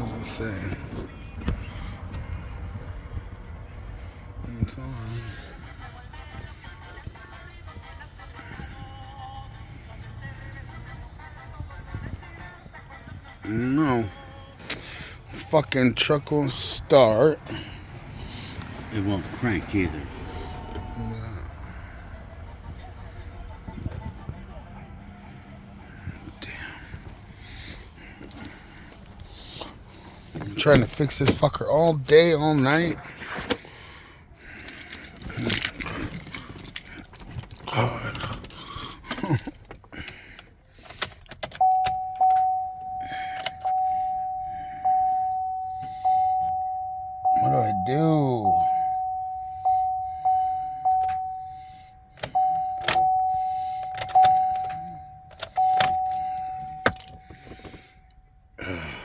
was I saying? It's on. No. Fucking truck won't start. It won't crank either. I'm trying to fix this fucker all day, all night. God. What do I do? Ugh.